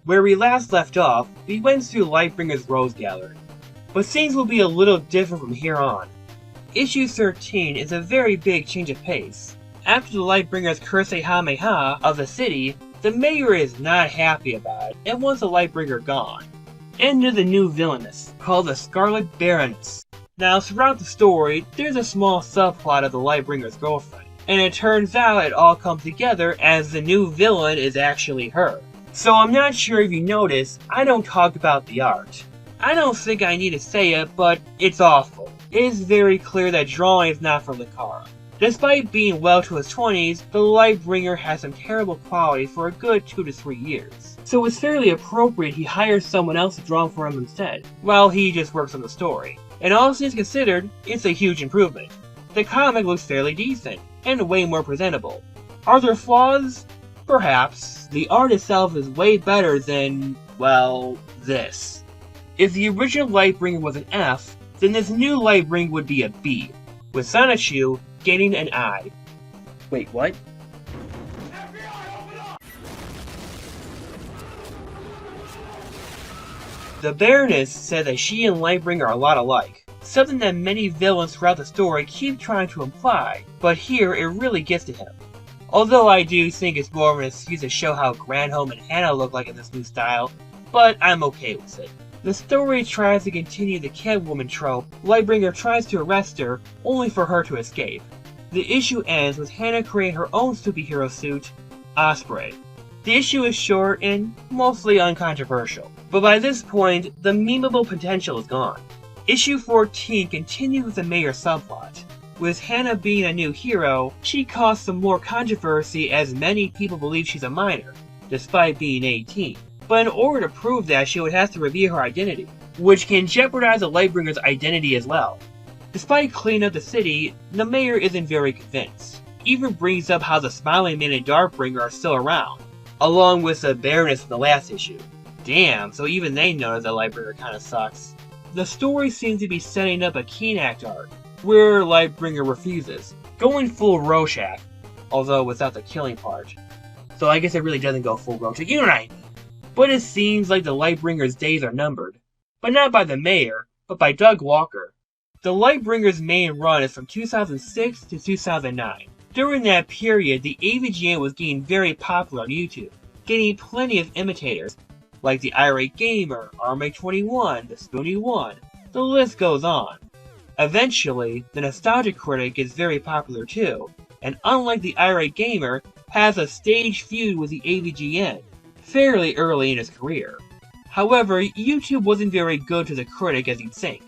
Where we last left off, we went through Lightbringer's Rose Gallery, but things will be a little different from here on. Issue 13 is a very big change of pace. After the Lightbringer's Kamehameha of the city, the mayor is not happy about it and wants the Lightbringer gone. Enter the new villainess, called the Scarlet Baroness. Now throughout the story, there's a small subplot of the Lightbringer's girlfriend, and it turns out it all comes together as the new villain is actually her. So I'm not sure if you noticed, I don't talk about the art. I don't think I need to say it, but it's awful. It is very clear that drawing is not from Linkara. Despite being well to his 20s, the Lightbringer has some terrible quality for a good 2 to 3 years. So it's fairly appropriate he hires someone else to draw for him instead, while he just works on the story. And all things considered, it's a huge improvement. The comic looks fairly decent, and way more presentable. Are there flaws? Perhaps. The art itself is way better than, well, this. If the original Lightbringer was an F, then this new Lightbringer would be a B, with Sonichu getting an I. Wait, what? FBI, open up! The Baroness said that she and Lightbringer are a lot alike, something that many villains throughout the story keep trying to imply, but here it really gets to him. Although I do think it's more of an excuse to show how Granholm and Hannah look like in this new style, but I'm okay with it. The story tries to continue the Catwoman trope. Lightbringer tries to arrest her, only for her to escape. The issue ends with Hannah creating her own superhero suit, Osprey. The issue is short and mostly uncontroversial, but by this point, the memeable potential is gone. Issue 14 continues with the mayor subplot. With Hannah being a new hero, she caused some more controversy as many people believe she's a minor, despite being 18. But in order to prove that, she would have to reveal her identity, which can jeopardize the Lightbringer's identity as well. Despite cleaning up the city, the mayor isn't very convinced. Even brings up how the Smiling Man and Darkbringer are still around, along with the Baroness in the last issue. Damn, so even they know that Lightbringer kinda sucks. The story seems to be setting up a Keen Act arc, where Lightbringer refuses, going full Rorschach, although without the killing part. So I guess it really doesn't go full Rorschach, you know what I mean. But it seems like the Lightbringer's days are numbered. But not by the mayor, but by Doug Walker. The Lightbringer's main run is from 2006 to 2009. During that period, the AVGN was getting very popular on YouTube, getting plenty of imitators, like the Irate Gamer, RMake21, the Spoony1, the list goes on. Eventually, the Nostalgia Critic is very popular too, and unlike the Irate Gamer, has a staged feud with the AVGN, fairly early in his career. However, YouTube wasn't very good to the critic as you'd think.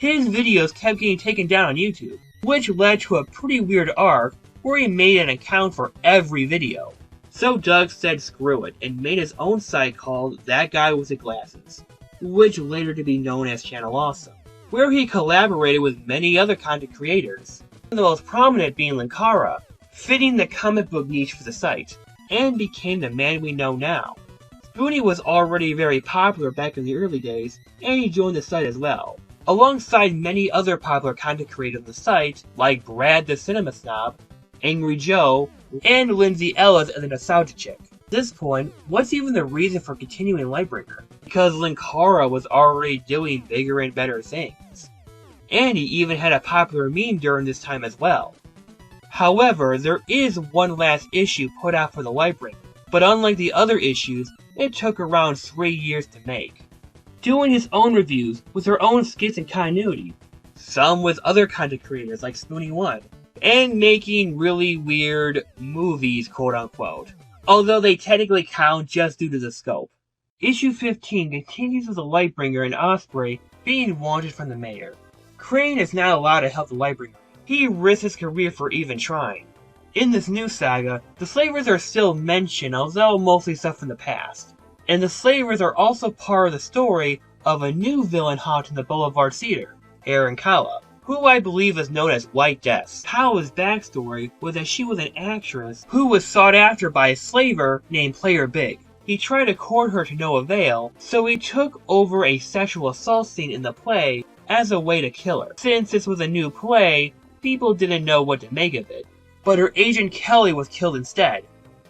His videos kept getting taken down on YouTube, which led to a pretty weird arc where he made an account for every video. So Doug said screw it and made his own site called That Guy With The Glasses, which later to be known as Channel Awesome, where he collaborated with many other content creators, the most prominent being Linkara, fitting the comic book niche for the site, and became the man we know now. Spoony was already very popular back in the early days, and he joined the site as well, alongside many other popular content creators on the site, like Brad the Cinema Snob, Angry Joe, and Lindsay Ellis as a Nostalgia Chick. At this point, what's even the reason for continuing Lightbringer? Because Linkara was already doing bigger and better things. And he even had a popular meme during this time as well. However, there is one last issue put out for the Lightbringer, but unlike the other issues, it took around 3 years to make. Doing his own reviews with her own skits and continuity, some with other content creators like Spoony1, and making really weird movies, quote unquote, although they technically count just due to the scope. Issue 15 continues with the Lightbringer and Osprey being wanted from the mayor. Crane is not allowed to help the Lightbringer. He risks his career for even trying. In this new saga, the Slavers are still mentioned, although mostly stuff from the past. And the Slavers are also part of the story of a new villain haunting the Boulevard Theater, Erin Kala, who I believe is known as White Death. Kala's backstory was that she was an actress who was sought after by a slaver named Player Big. He tried to court her to no avail, so he took over a sexual assault scene in the play as a way to kill her. Since this was a new play, people didn't know what to make of it, but her agent Kelly was killed instead.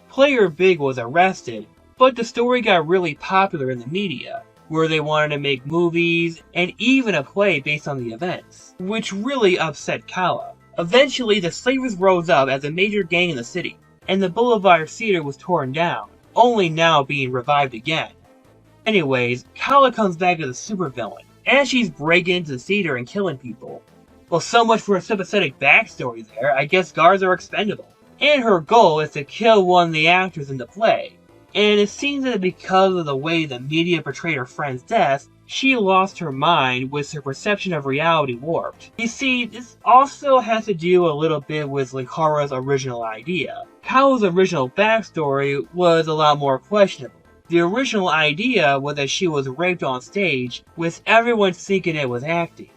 Player Big was arrested, But the story got really popular in the media, where they wanted to make movies and even a play based on the events, which really upset Kala. Eventually, the Slavers rose up as a major gang in the city, and the Boulevard Theater was torn down, only now being revived again. Anyways, Kala comes back as a supervillain, and she's breaking into the theater and killing people. Well, so much for a sympathetic backstory there. I guess guards are expendable. And her goal is to kill one of the actors in the play. And it seems that because of the way the media portrayed her friend's death, she lost her mind with her perception of reality warped. You see, this also has to do a little bit with Linkara's original idea. Kala's original backstory was a lot more questionable. The original idea was that she was raped on stage, with everyone thinking it was acting.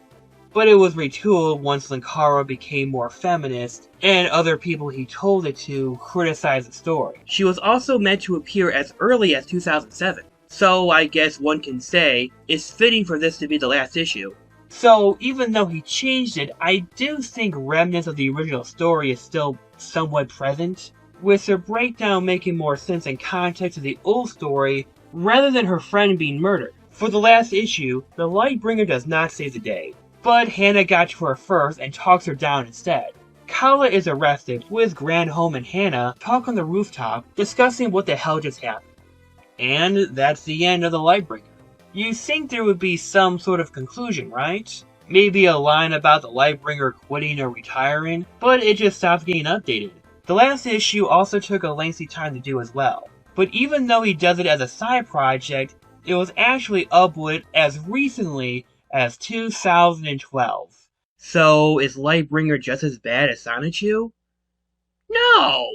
But it was retooled once Linkara became more feminist, and other people he told it to criticized the story. She was also meant to appear as early as 2007, so I guess one can say it's fitting for this to be the last issue. So even though he changed it, I do think remnants of the original story is still somewhat present, with her breakdown making more sense in context of the old story rather than her friend being murdered. For the last issue, the Lightbringer does not save the day, but Hannah got to her first and talks her down instead. Kala is arrested, with Granholm and Hannah talk on the rooftop, discussing what the hell just happened. And that's the end of the Lightbringer. You think there would be some sort of conclusion, right? Maybe a line about the Lightbringer quitting or retiring, but it just stops getting updated. The last issue also took a lengthy time to do as well, but even though he does it as a side project, it was actually uploaded as recently as 2012. So, is Lightbringer just as bad as Sonichu? No!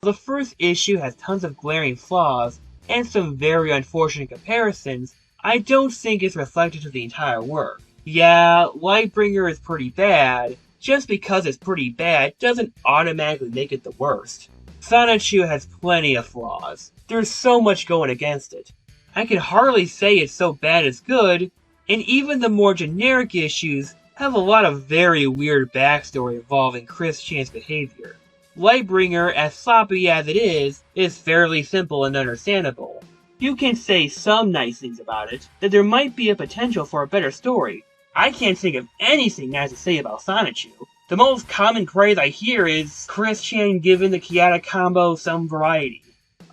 The first issue has tons of glaring flaws, and some very unfortunate comparisons. I don't think it's reflective to the entire work. Yeah, Lightbringer is pretty bad. Just because it's pretty bad doesn't automatically make it the worst. Sonichu has plenty of flaws. There's so much going against it. I can hardly say it's so bad it's good, and even the more generic issues have a lot of very weird backstory involving Chris Chan's behavior. Lightbringer, as sloppy as it is fairly simple and understandable. You can say some nice things about it, that there might be a potential for a better story. I can't think of anything nice to say about Sonichu. The most common praise I hear is Chris Chan giving the Kiata combo some variety.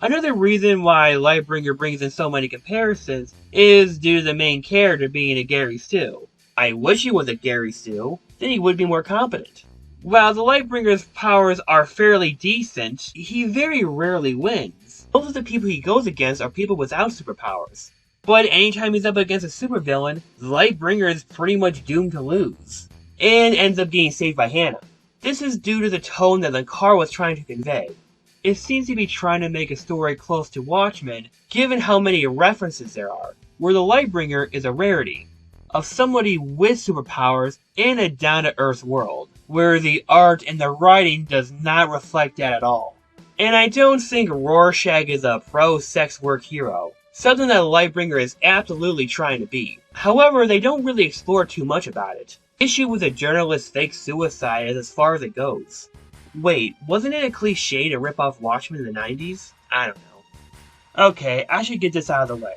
Another reason why Lightbringer brings in so many comparisons is due to the main character being a Gary Stu. I wish he was a Gary Stu, then he would be more competent. While the Lightbringer's powers are fairly decent, he very rarely wins. Most of the people he goes against are people without superpowers. But anytime he's up against a supervillain, the Lightbringer is pretty much doomed to lose, and ends up getting saved by Hannah. This is due to the tone that Linkara was trying to convey. It seems to be trying to make a story close to Watchmen, given how many references there are, where the Lightbringer is a rarity, of somebody with superpowers in a down-to-earth world, where the art and the writing does not reflect that at all. And I don't think Rorschach is a pro-sex work hero, something that Lightbringer is absolutely trying to be. However, they don't really explore too much about it. The issue with a journalist's fake suicide is as far as it goes. Wait, wasn't it a cliche to rip off Watchmen in the 90s? I don't know. Okay, I should get this out of the way.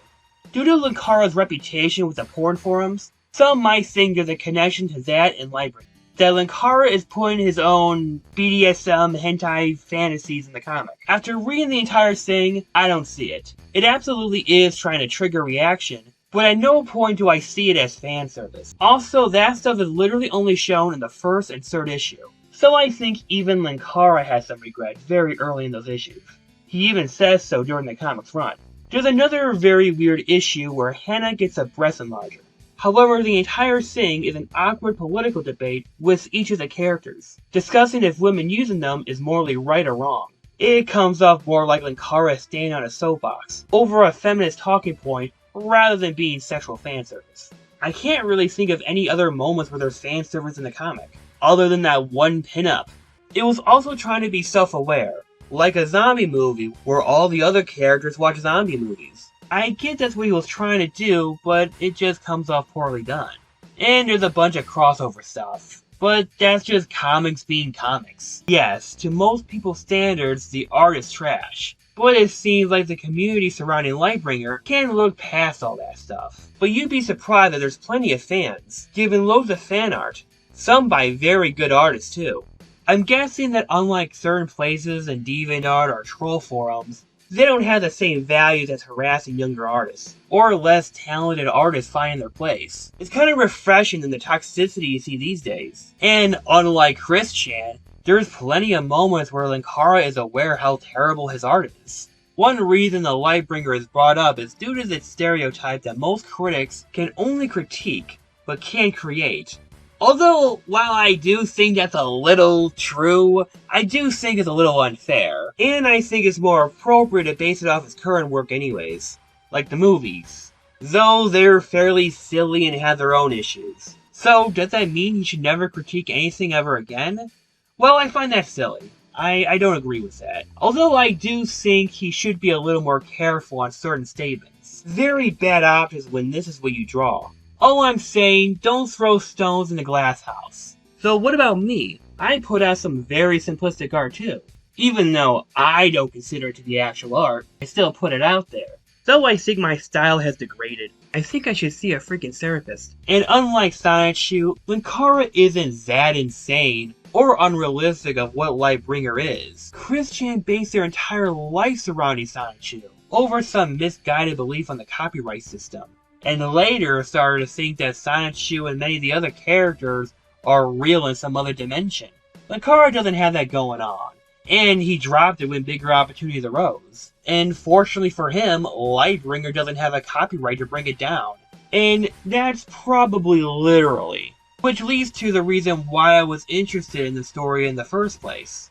Due to Linkara's reputation with the porn forums, some might think there's a connection to that and Lightbringer. That Linkara is putting his own BDSM hentai fantasies in the comic. After reading the entire thing, I don't see it. It absolutely is trying to trigger reaction, but at no point do I see it as fan service. Also, that stuff is literally only shown in the first and third issue. So I think even Linkara has some regret very early in those issues. He even says so during the comic's run. There's another very weird issue where Hannah gets a breast enlarger. However, the entire thing is an awkward political debate with each of the characters, discussing if women using them is morally right or wrong. It comes off more like Linkara standing on a soapbox, over a feminist talking point, rather than being sexual fanservice. I can't really think of any other moments where there's fanservice in the comic, other than that one pinup. It was also trying to be self-aware, like a zombie movie where all the other characters watch zombie movies. I get that's what he was trying to do, but it just comes off poorly done. And there's a bunch of crossover stuff, but that's just comics being comics. Yes, to most people's standards, the art is trash. but it seems like the community surrounding Lightbringer can look past all that stuff. But you'd be surprised that there's plenty of fans, giving loads of fan art, some by very good artists too. I'm guessing that unlike certain places in DeviantArt or troll forums, they don't have the same values as harassing younger artists, or less talented artists finding their place. It's kind of refreshing than the toxicity you see these days. And unlike CRINGE, there's plenty of moments where Linkara is aware how terrible his art is. One reason the Lightbringer is brought up is due to the stereotype that most critics can only critique, but can't create. Although, while I do think that's a little true, I do think it's a little unfair. And I think it's more appropriate to base it off his current work anyways. Like the movies. Though they're fairly silly and have their own issues. So, does that mean he should never critique anything ever again? Well, I find that silly. I don't agree with that. Although I do think he should be a little more careful on certain statements. Very bad optics when this is what you draw. All I'm saying, don't throw stones in the glass house. So what about me? I put out some very simplistic art too. Even though I don't consider it to be actual art, I still put it out there. Though I think my style has degraded, I think I should see a freaking therapist. And unlike Sonichu, Linkara isn't that insane or unrealistic of what Lightbringer is. CRINGE based their entire life surrounding Sonichu, over some misguided belief on the copyright system. And later started to think that Sonichu and many of the other characters are real in some other dimension. Linkara doesn't have that going on, and he dropped it when bigger opportunities arose. And fortunately for him, Lightbringer doesn't have a copyright to bring it down. And that's probably literally. Which leads to the reason why I was interested in the story in the first place.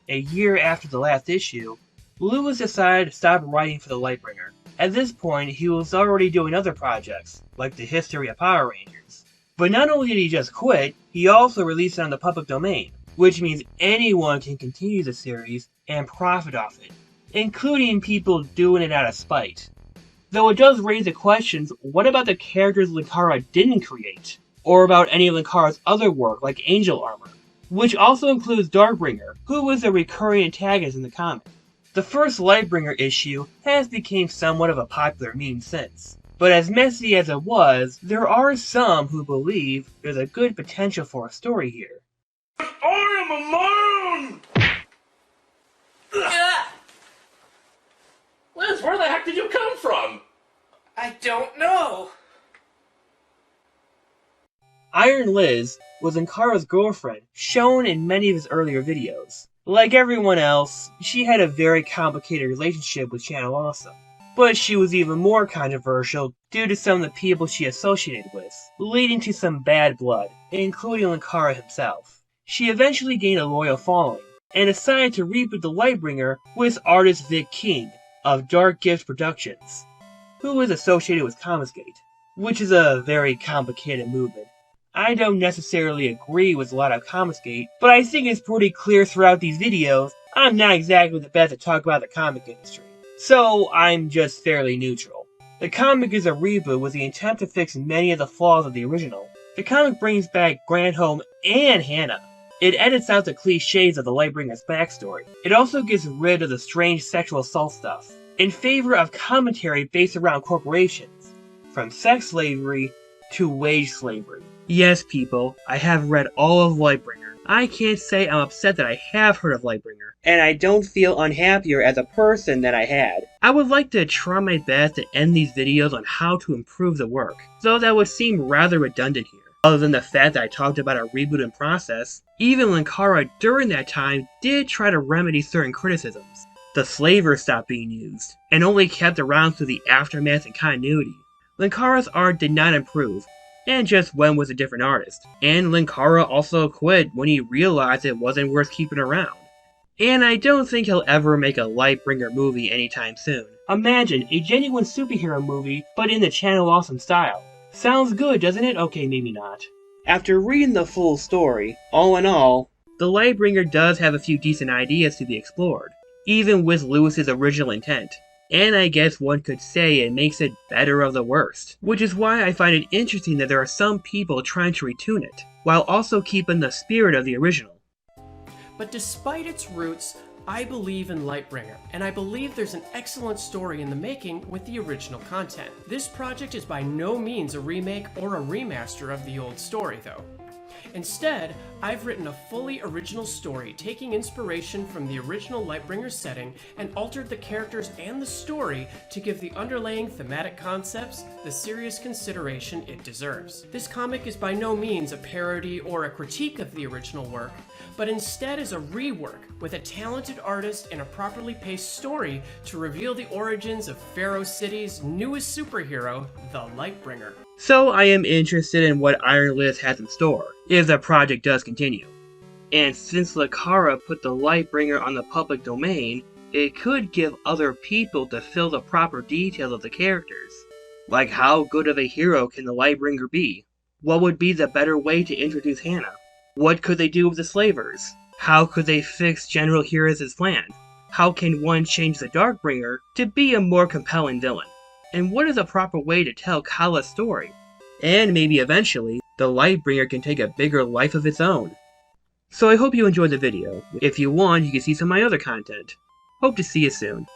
A year after the last issue, Lewis decided to stop writing for the Lightbringer. At this point, he was already doing other projects, like the history of Power Rangers. But not only did he just quit, he also released it on the public domain, which means anyone can continue the series and profit off it, including people doing it out of spite. Though it does raise the questions, what about the characters Linkara didn't create? Or about any of Linkara's other work, like Angel Armor, which also includes Darkbringer, who was a recurring antagonist in the comic. The first Lightbringer issue has become somewhat of a popular meme since, but as messy as it was, there are some who believe there's a good potential for a story here. I am alone! Liz, where the heck did you come from? I don't know. IronLiz was Linkara's girlfriend, shown in many of his earlier videos. Like everyone else, she had a very complicated relationship with Channel Awesome. But she was even more controversial due to some of the people she associated with, leading to some bad blood, including Linkara himself. She eventually gained a loyal following, and decided to reboot the Lightbringer with artist Vic King of Dark Gift Productions, who is associated with Comicsgate, which is a very complicated movement. I don't necessarily agree with a lot of Comicsgate, but I think it's pretty clear throughout these videos I'm not exactly the best to talk about the comic industry, so I'm just fairly neutral. The comic is a reboot with the intent to fix many of the flaws of the original. The comic brings back Granholm and Hannah. It edits out the cliches of the Lightbringer's backstory. It also gets rid of the strange sexual assault stuff, in favor of commentary based around corporations, from sex slavery to wage slavery. Yes, people, I have read all of Lightbringer. I can't say I'm upset that I have heard of Lightbringer, and I don't feel unhappier as a person than I had. I would like to try my best to end these videos on how to improve the work, though that would seem rather redundant here. Other than the fact that I talked about a reboot in process, even Linkara during that time did try to remedy certain criticisms. The slaver stopped being used, and only kept around through the aftermath and continuity. Linkara's art did not improve, and just went with a different artist. And Linkara also quit when he realized it wasn't worth keeping around. And I don't think he'll ever make a Lightbringer movie anytime soon. Imagine a genuine superhero movie, but in the Channel Awesome style. Sounds good, doesn't it? Okay, maybe not. After reading the full story, all in all, the Lightbringer does have a few decent ideas to be explored, even with Lewis's original intent. And I guess one could say it makes it better of the worst, which is why I find it interesting that there are some people trying to retune it, while also keeping the spirit of the original. But despite its roots, I believe in Lightbringer, and I believe there's an excellent story in the making with the original content. This project is by no means a remake or a remaster of the old story, though. Instead, I've written a fully original story taking inspiration from the original Lightbringer setting and altered the characters and the story to give the underlying thematic concepts the serious consideration it deserves. This comic is by no means a parody or a critique of the original work, but instead is a rework with a talented artist and a properly paced story to reveal the origins of Pharaoh City's newest superhero, the Lightbringer. So I am interested in what IronLiz has in store, if the project does continue. And since Linkara put the Lightbringer on the public domain, it could give other people to fill the proper details of the characters. Like how good of a hero can the Lightbringer be? What would be the better way to introduce Hannah? What could they do with the slavers? How could they fix General Heroes' plan? How can one change the Darkbringer to be a more compelling villain? And what is a proper way to tell Kala's story? And maybe eventually, the Lightbringer can take a bigger life of its own. So I hope you enjoyed the video. If you want, you can see some of my other content. Hope to see you soon.